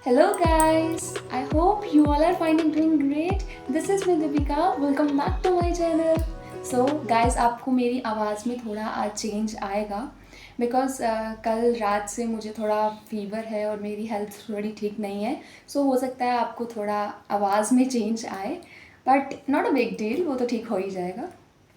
Hello guys, I hope you all are fine and doing great. This is me Deepika. Welcome back to my channel. So guys, आपको मेरी आवाज़ में थोड़ा आज change आएगा because कल रात से मुझे थोड़ा फीवर है और मेरी हेल्थ थोड़ी ठीक नहीं है. सो हो सकता है आपको थोड़ा आवाज़ में चेंज आए, but not a big deal, वो तो ठीक हो ही जाएगा.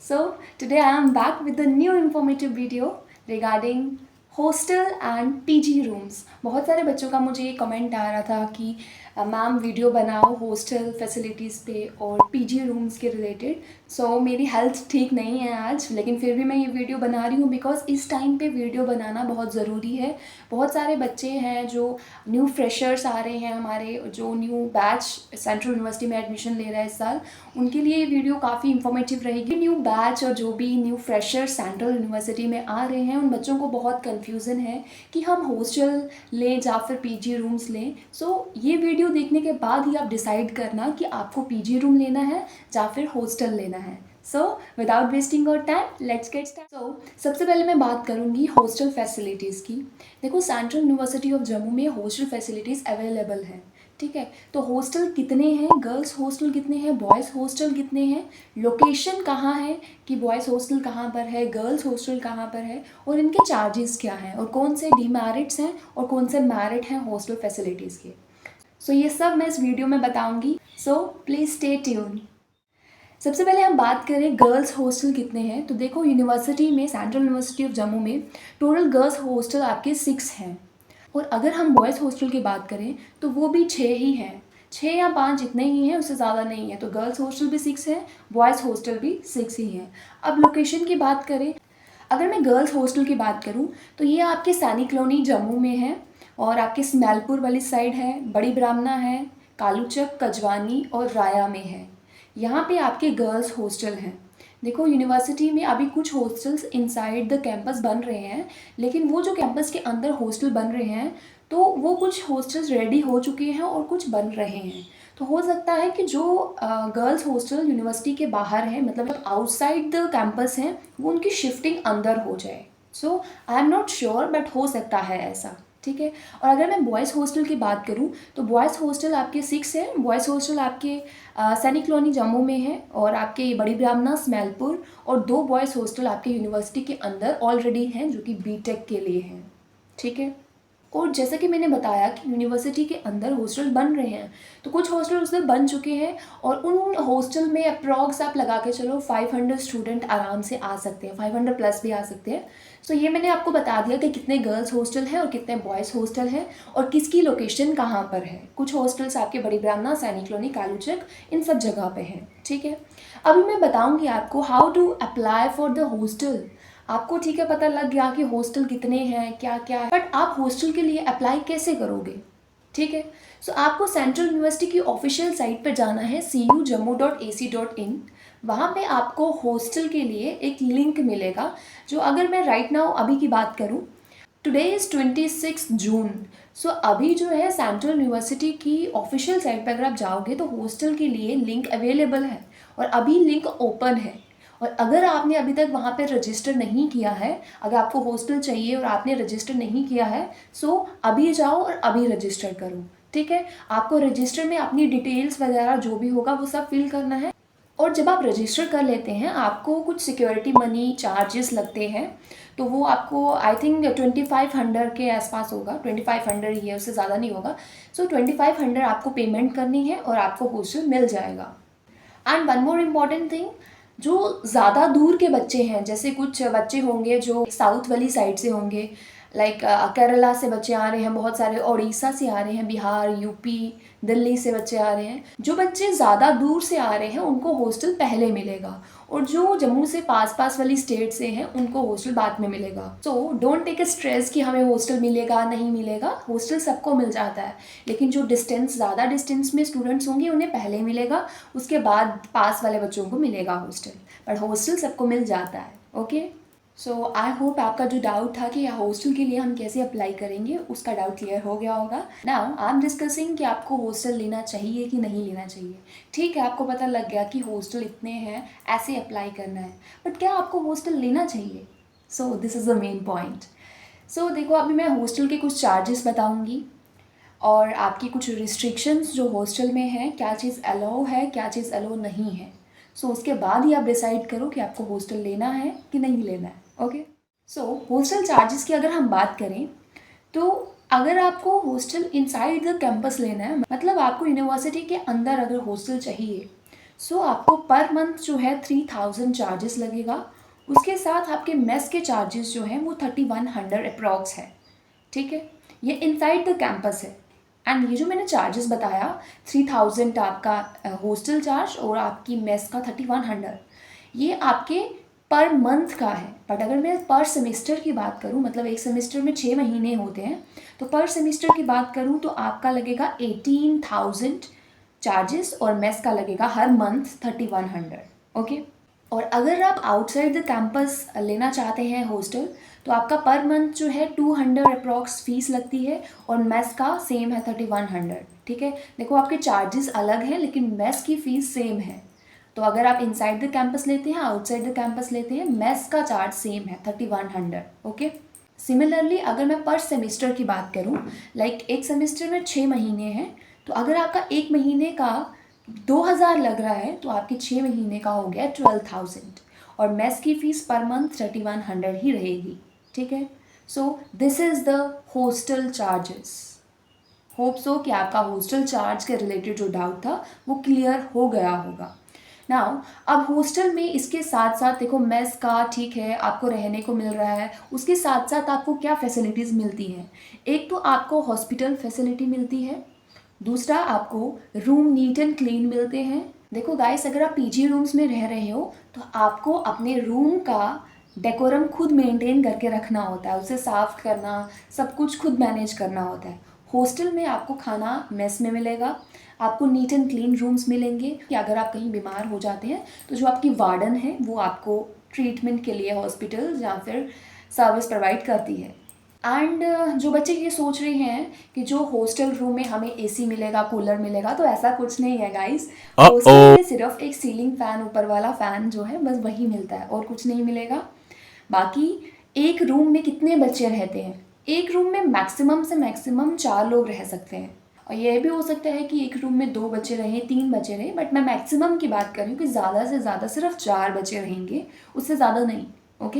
So today I am back with a new informative video regarding hostel and PG rooms. बहुत सारे बच्चों का मुझे ये कमेंट आ रहा था कि मैम वीडियो बनाओ हॉस्टल फैसिलिटीज़ पे और पीजी रूम्स के रिलेटेड. सो मेरी हेल्थ ठीक नहीं है आज, लेकिन फिर भी मैं ये वीडियो बना रही हूँ बिकॉज इस टाइम पे वीडियो बनाना बहुत ज़रूरी है. बहुत सारे बच्चे हैं जो न्यू फ्रेशर्स आ रहे हैं, हमारे जो न्यू बैच सेंट्रल यूनिवर्सिटी में एडमिशन ले रहा है इस साल, उनके लिए ये वीडियो काफ़ी इंफॉर्मेटिव रहेगी. न्यू बैच और जो भी न्यू फ्रेशर्स सेंट्रल यूनिवर्सिटी में आ रहे हैं उन बच्चों को बहुत कन्फ्यूज़न है कि हम हॉस्टल लें या फिर पीजी रूम्स लें. सो ये वीडियो देखने के बाद ही आप डिसाइड करना कि आपको पीजी रूम लेना है या फिर हॉस्टल लेना है. So without wasting your time let's get start. सबसे पहले मैं बात करूँगी हॉस्टल फैसिलिटीज़ की. देखो, सेंट्रल यूनिवर्सिटी ऑफ जम्मू में हॉस्टल फैसिलिटीज़ अवेलेबल हैं. ठीक है, तो हॉस्टल कितने हैं, गर्ल्स हॉस्टल कितने हैं, बॉयज़ हॉस्टल कितने हैं, लोकेशन कहाँ है कि बॉयज़ हॉस्टल कहाँ पर है, गर्ल्स हॉस्टल कहाँ पर है, और इनके चार्जेस क्या हैं, और कौन से डीमेरिट्स हैं और कौन से मेरिट हैं हॉस्टल फैसिलिटीज़ के. सो ये सब मैं इस वीडियो में बताऊंगी. So please stay tune. सबसे पहले हम बात करें गर्ल्स हॉस्टल कितने हैं. तो देखो, यूनिवर्सिटी में, सेंट्रल यूनिवर्सिटी ऑफ जम्मू में टोटल गर्ल्स हॉस्टल आपके 6 हैं. और अगर हम बॉयज़ हॉस्टल की बात करें तो वो भी 6 ही हैं. 6 या 5 इतने ही हैं, उससे ज़्यादा नहीं है. तो गर्ल्स हॉस्टल भी 6 हैं, बॉयज़ हॉस्टल भी 6 ही हैं. अब लोकेशन की बात करें, अगर मैं गर्ल्स हॉस्टल की बात करूं तो ये आपके सैनिक कॉलोनी जम्मू में है, और आपके स्मैलपुर वाली साइड है, बड़ी ब्राह्मणा है, कालूचक, कजवानी और राया में है. यहाँ पे आपके गर्ल्स हॉस्टल हैं. देखो, यूनिवर्सिटी में अभी कुछ हॉस्टल्स इनसाइड द कैंपस बन रहे हैं, लेकिन वो जो कैंपस के अंदर हॉस्टल बन रहे हैं तो वो कुछ हॉस्टल्स रेडी हो चुके हैं और कुछ बन रहे हैं. तो हो सकता है कि जो गर्ल्स हॉस्टल यूनिवर्सिटी के बाहर है, मतलब आउटसाइड द कैंपस हैं, वो उनकी शिफ्टिंग अंदर हो जाए. So I am not sure, but हो सकता है ऐसा. ठीक है. और अगर मैं बॉयज़ हॉस्टल की बात करूं तो बॉयज़ हॉस्टल आपके 6 हैं. बॉयज़ हॉस्टल आपके सैनिक कॉलोनी जम्मू में है, और आपके बड़ी ब्राह्मणा, स्मैलपुर, और 2 बॉयज़ हॉस्टल आपके यूनिवर्सिटी के अंदर ऑलरेडी हैं जो कि बीटेक के लिए हैं. ठीक है. और जैसा कि मैंने बताया कि यूनिवर्सिटी के अंदर हॉस्टल बन रहे हैं, तो कुछ हॉस्टल उसमें बन चुके हैं, और उन हॉस्टल में अप्रॉक्स आप लगा के चलो 500 स्टूडेंट आराम से आ सकते हैं, 500 प्लस भी आ सकते हैं. सो ये मैंने आपको बता दिया कि कितने गर्ल्स हॉस्टल हैं और कितने बॉयज़ हॉस्टल हैं और किसकी लोकेशन कहाँ पर है. कुछ हॉस्टल्स आपके बड़ी ब्राह्मणा, सैनिक कॉलोनी, कालूचक, इन सब जगह पे हैं. ठीक है. अभी मैं बताऊँगी आपको how to apply for the hostel. आपको ठीक है पता लग गया कि हॉस्टल कितने हैं, क्या क्या है, बट आप हॉस्टल के लिए अप्लाई कैसे करोगे. ठीक है. सो आपको सेंट्रल यूनिवर्सिटी की ऑफिशियल साइट पर जाना है, cujammu.ac.in. वहाँ पे आपको हॉस्टल के लिए एक लिंक मिलेगा, जो अगर मैं राइट नाउ अभी की बात करूँ, टुडे इज़ 26 जून. सो अभी जो है सेंट्रल यूनिवर्सिटी की ऑफिशियल साइट पर अगर आप जाओगे तो हॉस्टल के लिए लिंक अवेलेबल है, और अभी लिंक ओपन है. और अगर आपने अभी तक वहाँ पे रजिस्टर नहीं किया है, अगर आपको हॉस्टल चाहिए और आपने रजिस्टर नहीं किया है, सो अभी जाओ और अभी रजिस्टर करो. ठीक है. आपको रजिस्टर में अपनी डिटेल्स वगैरह जो भी होगा वो सब फिल करना है, और जब आप रजिस्टर कर लेते हैं आपको कुछ सिक्योरिटी मनी चार्जेस लगते हैं. तो वो आपको आई थिंक 2500 के आसपास होगा, 2500 ही है, उससे ज़्यादा नहीं होगा. सो 2500 आपको पेमेंट करनी है और आपको हॉस्टल मिल जाएगा. And one more important thing, जो ज़्यादा दूर के बच्चे हैं, जैसे कुछ बच्चे होंगे जो साउथ वाली साइड से होंगे, लाइक केरला से बच्चे आ रहे हैं, बहुत सारे उड़ीसा से आ रहे हैं, बिहार, यूपी, दिल्ली से बच्चे आ रहे हैं. जो बच्चे ज़्यादा दूर से आ रहे हैं उनको हॉस्टल पहले मिलेगा, और जो जम्मू से पास पास वाली स्टेट से हैं उनको हॉस्टल बाद में मिलेगा. So don't take a stress कि हमें हॉस्टल मिलेगा नहीं मिलेगा. हॉस्टल सबको मिल जाता है, लेकिन जो ज़्यादा डिस्टेंस में स्टूडेंट्स होंगे उन्हें पहले मिलेगा, उसके बाद पास वाले बच्चों को मिलेगा हॉस्टल, बट हॉस्टल सबको मिल जाता है. ओके. सो आई होप आपका जो डाउट था कि हॉस्टल के लिए हम कैसे अप्लाई करेंगे, उसका डाउट क्लियर हो गया होगा. नाउ आई एम डिस्कसिंग कि आपको हॉस्टल लेना चाहिए कि नहीं लेना चाहिए. ठीक है, आपको पता लग गया कि हॉस्टल इतने हैं, ऐसे अप्लाई करना है, बट क्या आपको हॉस्टल लेना चाहिए? So this is the main point. So देखो, अभी मैं हॉस्टल के कुछ चार्जेस बताऊँगी. और आपकी कुछ रिस्ट्रिक्शंस जो हॉस्टल में हैं, क्या चीज़ अलाउ है, क्या चीज़ अलाउ नहीं है। सो उसके बाद ही आप डिसाइड करो कि आपको हॉस्टल लेना है कि नहीं लेना है। ओके, सो हॉस्टल चार्जेस की अगर हम बात करें तो अगर आपको हॉस्टल इनसाइड द कैंपस लेना है, मतलब आपको यूनिवर्सिटी के अंदर अगर हॉस्टल चाहिए, सो आपको पर मंथ जो है 3000 चार्जेस लगेगा। उसके साथ आपके मेस के चार्जेस जो हैं वो 3100 अप्रॉक्स है। ठीक है, ये इनसाइड द कैंपस है। एंड ये जो मैंने चार्जेस बताया, 3000 आपका हॉस्टल चार्ज और आपकी मेस का 3100, ये आपके पर मंथ का है। बट अगर मैं पर सेमेस्टर की बात करूँ, मतलब एक सेमेस्टर में 6 महीने होते हैं, तो पर सेमेस्टर की बात करूँ तो आपका लगेगा 18,000 चार्जेस और मेस का लगेगा हर मंथ 3100। ओके, और अगर आप आउटसाइड द कैंपस लेना चाहते हैं हॉस्टल, तो आपका पर मंथ जो है 200 अप्रॉक्स फीस लगती है और मेस का सेम है 3100। ठीक है, देखो आपके चार्जेस अलग हैं लेकिन मेस की फ़ीस सेम है। तो अगर आप इनसाइड द कैंपस लेते हैं, आउटसाइड द कैंपस लेते हैं, मेस का चार्ज सेम है 3100। ओके, सिमिलरली अगर मैं पर सेमेस्टर की बात करूं, लाइक एक सेमेस्टर में 6 महीने हैं, तो अगर आपका एक महीने का 2000 लग रहा है तो आपके 6 महीने का हो गया 12,000 और मेस की फ़ीस पर मंथ 3100 ही रहेगी। ठीक है, सो this is the hostel charges. Hope so कि आपका हॉस्टल चार्ज के रिलेटेड जो डाउट था वो क्लियर हो गया होगा। नाउ अब हॉस्टल में इसके साथ साथ देखो मेस का ठीक है, आपको रहने को मिल रहा है, उसके साथ साथ आपको क्या फैसिलिटीज़ मिलती हैं। एक तो आपको हॉस्पिटल फैसिलिटी मिलती है, दूसरा आपको रूम नीट एंड क्लीन मिलते हैं। देखो गाइस, अगर आप पीजी रूम्स में रह रहे हो तो आपको अपने रूम का डेकोरम खुद मेंटेन करके रखना होता है, उसे साफ़ करना, सब कुछ खुद मैनेज करना होता है। हॉस्टल में आपको खाना मेस में मिलेगा, आपको नीट एंड क्लीन रूम्स मिलेंगे कि अगर आप कहीं बीमार हो जाते हैं तो जो आपकी वार्डन है वो आपको ट्रीटमेंट के लिए हॉस्पिटल या फिर सर्विस प्रोवाइड करती है। एंड जो बच्चे ये सोच रहे हैं कि जो हॉस्टल रूम में हमें एसी मिलेगा, कूलर मिलेगा, तो ऐसा कुछ नहीं है गाइस। हॉस्टल में सिर्फ एक सीलिंग फ़ैन, ऊपर वाला फ़ैन जो है बस वही मिलता है और कुछ नहीं मिलेगा। बाकी एक रूम में कितने बच्चे रहते हैं, एक रूम में मैक्सिमम से मैक्सिमम 4 लोग रह सकते हैं। और ये भी हो सकता है कि एक रूम में 2 बच्चे रहें, 3 बच्चे रहें, बट मैं मैक्सिमम की बात कर रही हूँ कि ज़्यादा से ज़्यादा सिर्फ 4 बच्चे रहेंगे, उससे ज़्यादा नहीं। ओके,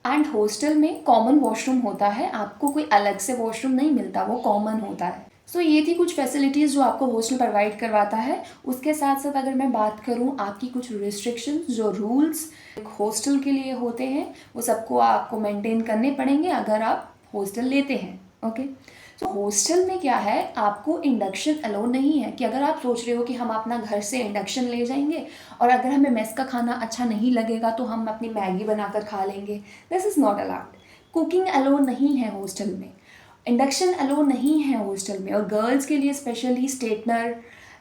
एंड हॉस्टल में कॉमन वॉशरूम होता है, आपको कोई अलग से वॉशरूम नहीं मिलता, वो कॉमन होता है। सो ये थी कुछ फैसिलिटीज़ जो आपको हॉस्टल प्रोवाइड करवाता है। उसके साथ साथ अगर मैं बात करूँ आपकी कुछ रिस्ट्रिक्शंस, जो रूल्स हॉस्टल के लिए होते हैं, वो सबको आपको मेंटेन करने पड़ेंगे अगर आप हॉस्टल लेते हैं। ओके, तो हॉस्टल में क्या है, आपको इंडक्शन अलाउ नहीं है कि अगर आप सोच रहे हो कि हम अपना घर से इंडक्शन ले जाएंगे और अगर हमें मेस का खाना अच्छा नहीं लगेगा तो हम अपनी मैगी बनाकर खा लेंगे, this is not allowed. Cooking allow नहीं है हॉस्टल में, इंडक्शन अलाउ नहीं है हॉस्टल में, और गर्ल्स के लिए स्पेशली स्ट्रेटनर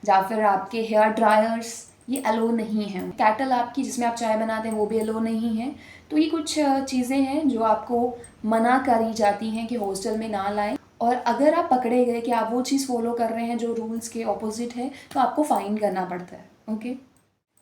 या फिर आपके हेयर ड्रायर्स ये अलाउ नहीं है। कैटल आपकी जिसमें आप चाय बनाते हैं वो भी अलाउ नहीं है। तो ये कुछ चीज़ें हैं जो आपको मना करी जाती हैं कि हॉस्टल में ना लाएं, और अगर आप पकड़े गए कि आप वो चीज़ फॉलो कर रहे हैं जो रूल्स के ऑपोजिट है तो आपको फ़ाइन करना पड़ता है। ओके,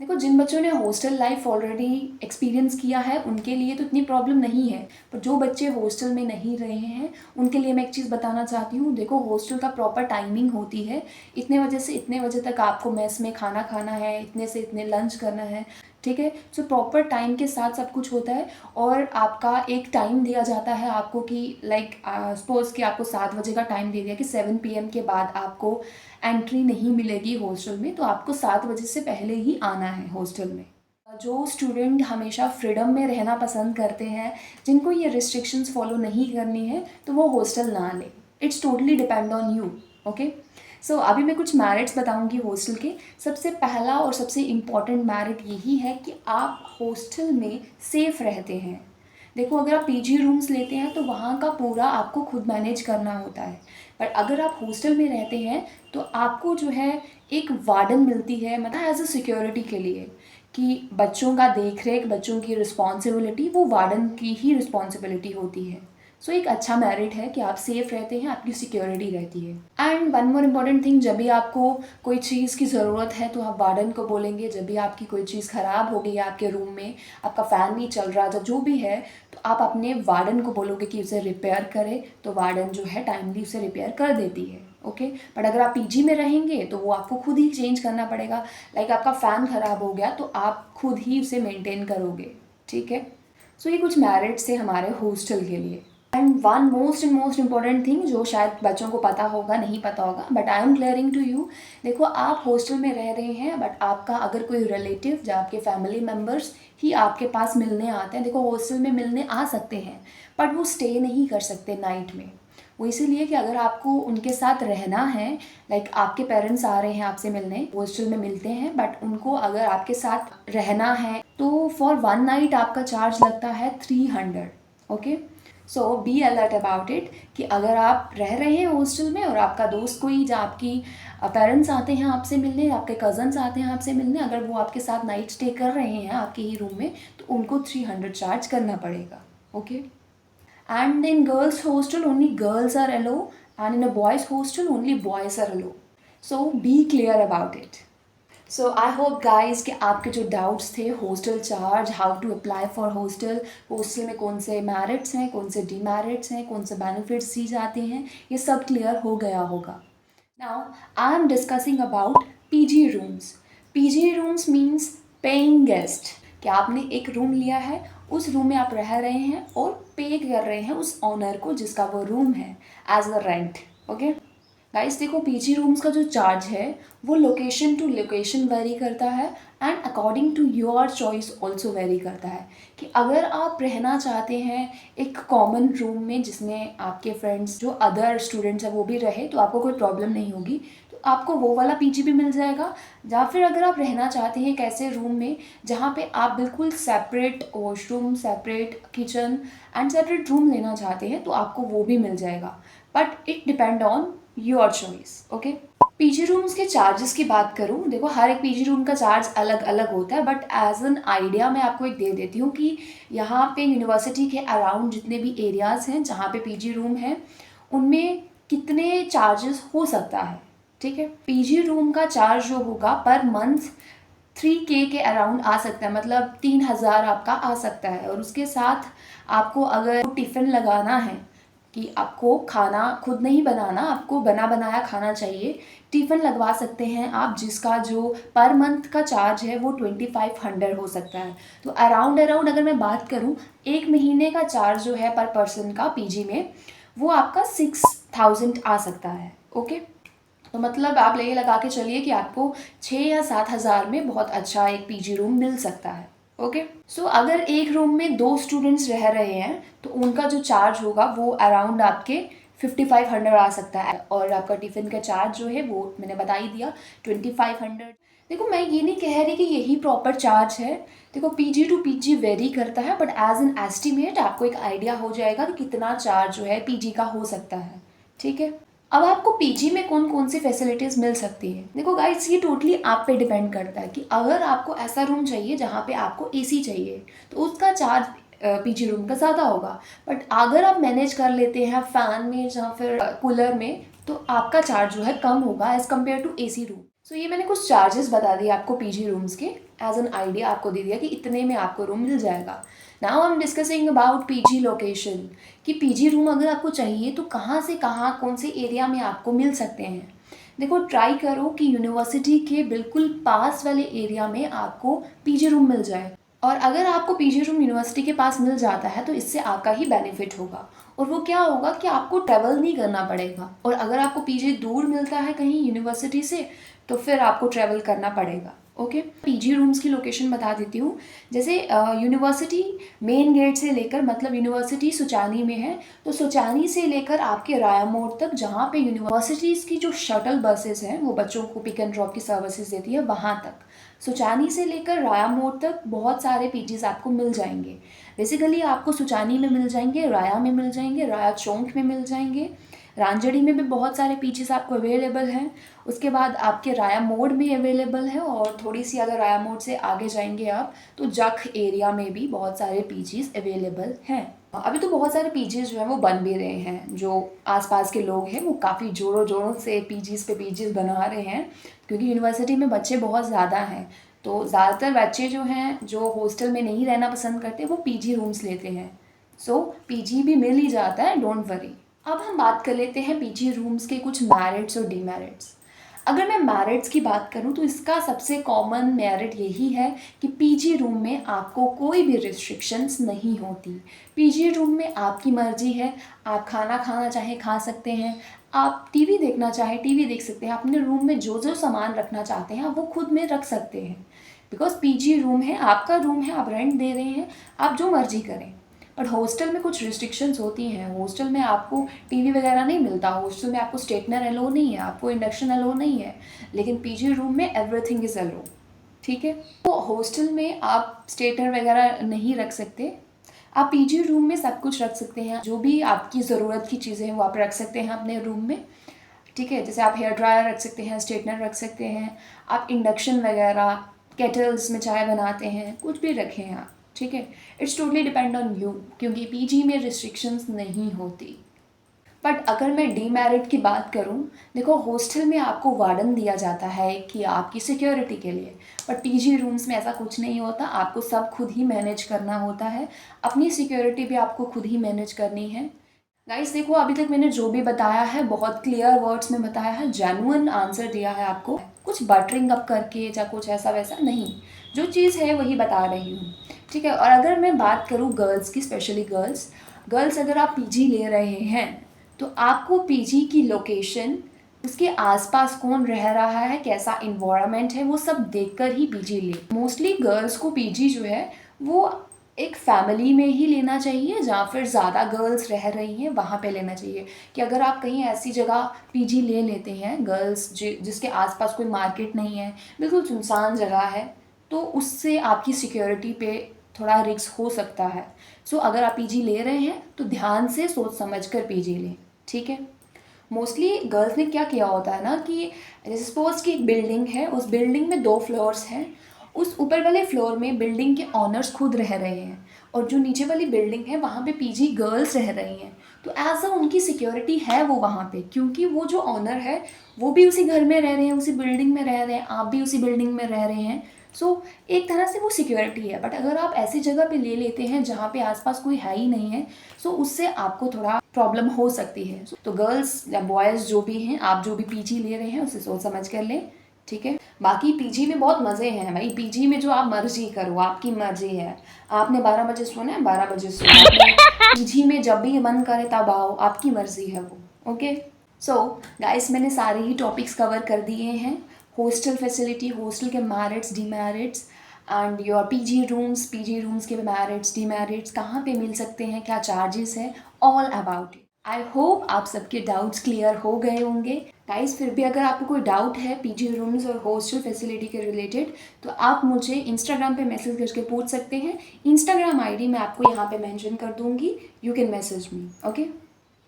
देखो जिन बच्चों ने हॉस्टल लाइफ ऑलरेडी एक्सपीरियंस किया है उनके लिए तो इतनी प्रॉब्लम नहीं है, पर जो बच्चे हॉस्टल में नहीं रहे हैं उनके लिए मैं एक चीज़ बताना चाहती हूँ। देखो हॉस्टल का प्रॉपर टाइमिंग होती है, इतने बजे से इतने बजे तक आपको मेस में खाना खाना है, इतने से इतने लंच करना है। ठीक है, सो प्रॉपर टाइम के साथ सब कुछ होता है, और आपका एक टाइम दिया जाता है आपको कि लाइक सपोज़ कि आपको 7 बजे का टाइम दे दिया कि 7 PM के बाद आपको एंट्री नहीं मिलेगी हॉस्टल में, तो आपको 7 बजे से पहले ही आना है हॉस्टल में। जो स्टूडेंट हमेशा फ्रीडम में रहना पसंद करते हैं, जिनको ये रिस्ट्रिक्शंस फॉलो नहीं करनी है, तो वो हॉस्टल ना लें। It's totally depend on you. Okay, so अभी मैं कुछ मेरिट्स बताऊंगी हॉस्टल के। सबसे पहला और सबसे इम्पॉर्टेंट मेरिट यही है कि आप हॉस्टल में सेफ़ रहते हैं। देखो अगर आप पीजी रूम्स लेते हैं तो वहाँ का पूरा आपको खुद मैनेज करना होता है, पर अगर आप हॉस्टल में रहते हैं तो आपको जो है एक वार्डन मिलती है, मतलब एज अ सिक्योरिटी के लिए, कि बच्चों का देख रेख, बच्चों की रिस्पॉन्सिबिलिटी वो वार्डन की ही रिस्पॉन्सिबिलिटी होती है। सो एक अच्छा मेरिट है कि आप सेफ़ रहते हैं, आपकी सिक्योरिटी रहती है। And one more important thing, जब भी आपको कोई चीज़ की ज़रूरत है तो आप वार्डन को बोलेंगे। जब भी आपकी कोई चीज़ ख़राब हो गई है आपके रूम में, आपका फ़ैन नहीं चल रहा था, जो भी है, तो आप अपने वार्डन को बोलोगे कि उसे रिपेयर करे, तो वार्डन जो है टाइमली उसे रिपेयर कर देती है। ओके। बट अगर आप पीजी में रहेंगे तो वो आपको खुद ही चेंज करना पड़ेगा। लाइक आपका फ़ैन ख़राब हो गया तो आप खुद ही उसे मेंटेन करोगे, ठीक है। सो ये कुछ मेरिट्स थे हमारे हॉस्टल के लिए। And one most important thing जो शायद बच्चों को पता होगा, नहीं पता होगा, but I am clearing to you. देखो, आप हॉस्टल में रह रहे हैं, बट आपका अगर कोई रिलेटिव या आपके फैमिली मेम्बर्स ही आपके पास मिलने आते हैं, देखो हॉस्टल में मिलने आ सकते हैं बट वो स्टे नहीं कर सकते नाइट में। वो इसीलिए कि अगर आपको उनके साथ रहना है, लाइक आपके पेरेंट्स आ रहे हैं आपसे मिलने, हॉस्टल में मिलते हैं, बट उनको अगर आपके साथ रहना है तो फॉर 1 नाइट आपका चार्ज लगता है 300, okay. So be alert about it कि अगर आप रह रहे हैं हॉस्टल में और आपका दोस्त कोई या आपकी पेरेंट्स आते हैं आपसे मिलने, आपके कज़न्स आते हैं आपसे मिलने, अगर वो आपके साथ नाइट स्टे कर रहे हैं आपके ही रूम में, तो उनको 300 चार्ज करना पड़ेगा, okay. And in girls hostel only girls are allowed, and in a boys hostel only boys are allowed. So be clear about it. So I hope guys कि आपके जो doubts थे hostel charge, how to apply for hostel में कौन से merits हैं, कौन से demerits हैं, कौन से benefits दी जाते हैं, ये सब clear हो गया होगा. Now I am discussing about PG rooms. PG rooms means paying guest. कि आपने एक रूम लिया है, उस रूम में आप रह रहे हैं और पे कर रहे हैं उस ऑनर को जिसका वो रूम है as a rent, okay. Guys देखो, पीजी रूम्स का जो चार्ज है वो लोकेशन टू लोकेशन वेरी करता है and according to your choice also vary करता है। कि अगर आप रहना चाहते हैं एक कॉमन रूम में जिसमें आपके फ्रेंड्स जो अदर स्टूडेंट्स हैं वो भी रहे, तो आपको कोई प्रॉब्लम नहीं होगी, तो आपको वो वाला पीजी भी मिल जाएगा। या फिर अगर आप रहना चाहते हैं एक ऐसे रूम में जहाँ पे आप बिल्कुल separate washroom, separate kitchen and separate room लेना चाहते हैं, तो आपको वो भी मिल जाएगा। But it depend on your choice, okay. PG rooms के चार्जेस की बात करूँ, देखो हर एक पीजी रूम का चार्ज अलग अलग होता है, बट एज एन आइडिया मैं आपको एक दे देती हूँ कि यहाँ पे यूनिवर्सिटी के अराउंड जितने भी एरियाज़ हैं जहाँ पे पीजी रूम है, उनमें कितने चार्जेस हो सकता है, ठीक है। पीजी रूम का चार्ज जो होगा पर मंथ 3K के अराउंड आ सकता है, मतलब 3000 आपका आ सकता है। और उसके साथ आपको अगर टिफ़िन लगाना है कि आपको खाना खुद नहीं बनाना, आपको बना बनाया खाना चाहिए, टिफ़िन लगवा सकते हैं आप, जिसका जो पर मंथ का चार्ज है वो 2500 हो सकता है। तो अराउंड अगर मैं बात करूँ, एक महीने का चार्ज जो है पर पर्सन का पीजी में, वो आपका 6000 आ सकता है, ओके। तो मतलब आप ये लगा के चलिए कि आपको 6 या 7 हज़ार में बहुत अच्छा एक पीजी रूम मिल सकता है, ओके। सो अगर एक रूम में 2 स्टूडेंट्स रह रहे हैं तो उनका जो चार्ज होगा वो अराउंड आपके 5500 आ सकता है। और आपका टिफ़िन का चार्ज जो है वो मैंने बता ही दिया 2500। देखो, मैं ये नहीं कह रही कि यही प्रॉपर चार्ज है। देखो, पीजी टू पीजी वेरी करता है, बट एज एन एस्टिमेट आपको एक आइडिया हो जाएगा कि कितना चार्ज जो है पीजी का हो सकता है, ठीक है। अब आपको पीजी में कौन कौन सी फैसिलिटीज़ मिल सकती है। देखो गाइस, ये टोटली आप पे डिपेंड करता है कि अगर आपको ऐसा रूम चाहिए जहाँ पे आपको एसी चाहिए तो उसका चार्ज पीजी रूम का ज़्यादा होगा। बट अगर आप मैनेज कर लेते हैं फ़ैन में या फिर कूलर में, तो आपका चार्ज जो है कम होगा as compare to AC room. So ये मैंने कुछ चार्जेस बता दिए आपको पीजी रूम्स के, एज एन आइडिया आपको दे दिया कि इतने में आपको रूम मिल जाएगा। Now I am discussing about PG location, कि पीजी रूम अगर आपको चाहिए तो कहाँ से कहाँ कौन से एरिया में आपको मिल सकते हैं। देखो, ट्राई करो कि यूनिवर्सिटी के बिल्कुल पास वाले एरिया में आपको पीजी रूम मिल जाए। और अगर आपको पीजी रूम यूनिवर्सिटी के पास मिल जाता है तो इससे आपका ही बेनिफिट होगा। और वो क्या होगा कि आपको ट्रैवल नहीं करना पड़ेगा। और अगर आपको पीजी दूर मिलता है कहीं यूनिवर्सिटी से, तो फिर आपको ट्रैवल करना पड़ेगा, ओके। पीजी रूम्स की लोकेशन बता देती हूँ। जैसे यूनिवर्सिटी मेन गेट से लेकर, मतलब यूनिवर्सिटी सुचानी में है, तो सुचानी से लेकर आपके राया मोड़ तक, जहाँ पे यूनिवर्सिटीज़ की जो शटल बसेस हैं वो बच्चों को पिक एंड ड्रॉप की सर्विसेज देती है, वहाँ तक सुचानी से लेकर राया मोड़ तक बहुत सारे पीजीज़ आपको मिल जाएंगे। बेसिकली आपको सुचानी में मिल जाएंगे, राया में मिल जाएंगे, राया चौक में मिल जाएंगे, रांजड़ी में भी बहुत सारे पीजीज़ आपको अवेलेबल हैं। उसके बाद आपके राया मोड़ में अवेलेबल है, और थोड़ी सी अगर राया मोड़ से आगे जाएंगे आप तो जख एरिया में भी बहुत सारे पीजीज़ अवेलेबल हैं। अभी तो बहुत सारे पीजीज़ जो हैं वो बन भी रहे हैं। जो आसपास के लोग हैं वो काफ़ी ज़ोरों ज़ोरों से पीजीज़ पे पीजीज़ बना रहे हैं, क्योंकि यूनिवर्सिटी में बच्चे बहुत ज़्यादा हैं। तो ज़्यादातर बच्चे जो हैं जो हॉस्टल में नहीं रहना पसंद करते वो पीजी रूम्स लेते हैं। सो पीजी भी मिल ही जाता है, डोंट वरी, अब हम बात कर लेते हैं पीजी रूम्स के कुछ मेरिट्स और डीमेरिट्स। अगर मैं मेरिट्स की बात करूं तो इसका सबसे कॉमन मेरिट यही है कि पीजी रूम में आपको कोई भी रिस्ट्रिक्शंस नहीं होती। पीजी रूम में आपकी मर्जी है, आप खाना खाना चाहे खा सकते हैं, आप टीवी देखना चाहे टीवी देख सकते हैं, अपने रूम में जो जो सामान रखना चाहते हैं आप वो खुद में रख सकते हैं। बिकॉज पीजी रूम है, आपका रूम है, आप रेंट दे रहे हैं, आप जो मर्जी करें। बट हॉस्टल में कुछ रिस्ट्रिक्शंस होती हैं। हॉस्टल में आपको टीवी वगैरह नहीं मिलता, हॉस्टल में आपको स्ट्रेटनर अलो नहीं है, आपको इंडक्शन अलो नहीं है, लेकिन पीजी रूम में एवरीथिंग इज़ अलो। ठीक है, तो हॉस्टल में आप स्ट्रेटनर वगैरह नहीं रख सकते, आप पीजी रूम में सब कुछ रख सकते हैं। जो भी आपकी ज़रूरत की चीज़ें हैं वो आप रख सकते हैं अपने रूम में। ठीक है, जैसे आप हेयर ड्रायर रख सकते हैं, स्ट्रेटनर रख सकते हैं, आप इंडक्शन वगैरह, केटल्स में चाय बनाते हैं, कुछ भी रखें आप। ठीक है, it's totally depend on you, क्योंकि पीजी में रिस्ट्रिक्शंस नहीं होती। बट अगर मैं डीमेरिट की बात करूं, देखो हॉस्टल में आपको वार्डन दिया जाता है कि आपकी सिक्योरिटी के लिए, बट पीजी रूम्स में ऐसा कुछ नहीं होता, आपको सब खुद ही मैनेज करना होता है, अपनी सिक्योरिटी भी आपको खुद ही मैनेज करनी है। गाइस देखो, अभी तक मैंने जो भी बताया है बहुत क्लियर वर्ड्स में बताया है, जेन्युइन आंसर दिया है आपको, कुछ बटरिंग अप करके या कुछ ऐसा वैसा नहीं, जो चीज़ है वही बता रही हूँ। ठीक है, और अगर मैं बात करूँ गर्ल्स की, स्पेशली गर्ल्स अगर आप पीजी ले रहे हैं तो आपको पीजी की लोकेशन, उसके आसपास कौन रह रहा है, कैसा इन्वायरमेंट है, वो सब देखकर ही पीजी ले। मोस्टली गर्ल्स को पीजी जो है वो एक फैमिली में ही लेना चाहिए, जहाँ फिर ज़्यादा गर्ल्स रह रही हैं वहाँ पे लेना चाहिए। कि अगर आप कहीं ऐसी जगह पीजी ले लेते हैं गर्ल्स जिसके आसपास कोई मार्केट नहीं है, बिल्कुल सुनसान जगह है, तो उससे आपकी सिक्योरिटी पे थोड़ा रिस्क हो सकता है। सो अगर आप पीजी ले रहे हैं तो ध्यान से सोच समझ कर पीजी लें। ठीक है, मोस्टली गर्ल्स ने क्या किया होता है ना कि जैसे सपोज की एक बिल्डिंग है, उस बिल्डिंग में 2 फ्लोर्स हैं, उस ऊपर वाले फ्लोर में बिल्डिंग के ऑनर्स खुद रह रहे हैं और जो नीचे वाली बिल्डिंग है वहाँ पे पीजी गर्ल्स रह रही हैं। तो एज अ उनकी सिक्योरिटी है वो वहाँ पे, क्योंकि वो जो ऑनर है वो भी उसी घर में रह रहे हैं, उसी बिल्डिंग में रह रहे हैं, आप भी उसी बिल्डिंग में रह रहे हैं। सो एक तरह से वो सिक्योरिटी है। बट अगर आप ऐसी जगह पे ले लेते हैं जहाँ पे आसपास कोई है ही नहीं है, सो उससे आपको थोड़ा प्रॉब्लम हो सकती है। तो गर्ल्स या बॉयज़ जो भी हैं, आप जो भी पीजी ले रहे हैं उसे सोच समझ कर लें। ठीक है, बाकी पीजी में बहुत मज़े हैं भाई, पीजी में जो आप मर्जी करो, आपकी मर्जी है। आपने 12 बजे सोना है 12 बजे सोना, पीजी में जब भी मन करे तब आओ, आपकी मर्जी है वो। ओके, सो गाइस मैंने सारे ही टॉपिक्स कवर कर दिए हैं, हॉस्टल फैसिलिटी, हॉस्टल के merits demerits, and your PG rooms के मेरिट्स डीमेरिट्स, कहाँ पे मिल सकते हैं, क्या चार्जेस है, all about it. I hope आप सबके डाउट्स क्लियर हो गए होंगे। गाइस फिर भी अगर आपको कोई डाउट है पीजी रूम्स और हॉस्टल फैसिलिटी के रिलेटेड, तो आप मुझे इंस्टाग्राम पे मैसेज करके पूछ सकते हैं। इंस्टाग्राम आईडी मैं आपको यहाँ पे मेंशन कर दूँगी, you can message me. Okay,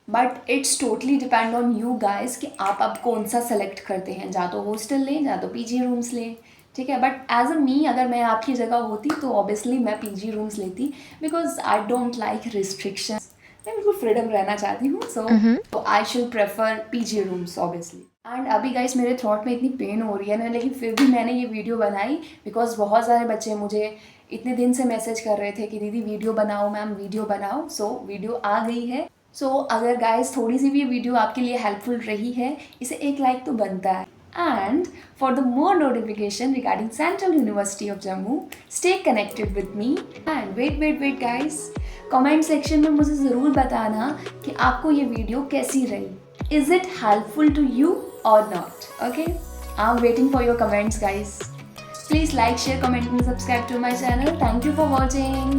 but it's totally depend on you guys कि आप अब कौन सा सेलेक्ट करते हैं, या तो हॉस्टल लें या तो पीजी रूम्स लें। ठीक है, बट एज अ मी अगर मैं आपकी जगह होती तो ऑब्वियसली मैं पीजी रूम्स लेती, because I don't like restriction, मैं बिल्कुल फ्रीडम रहना चाहती हूँ। So I should prefer PG rooms obviously. And अभी गाइस मेरे थ्रोट में इतनी पेन हो रही है ना, लेकिन फिर भी मैंने ये वीडियो बनाई बिकॉज बहुत सारे बच्चे मुझे इतने दिन से मैसेज कर रहे थे कि दीदी वीडियो बनाओ, मैम वीडियो बनाओ। सो वीडियो आ गई है। सो अगर गाइस थोड़ी सी भी वीडियो आपके लिए हेल्पफुल रही है, इसे एक लाइक तो बनता है। And for the more notification regarding Central University of Jammu, stay connected with me. And wait guys, comment section में मुझे ज़रूर बताना कि आपको ये वीडियो कैसी रही. Is it helpful to you or not? Okay, I'm waiting for your comments guys. Please like, share, comment and subscribe to my channel. Thank you for watching.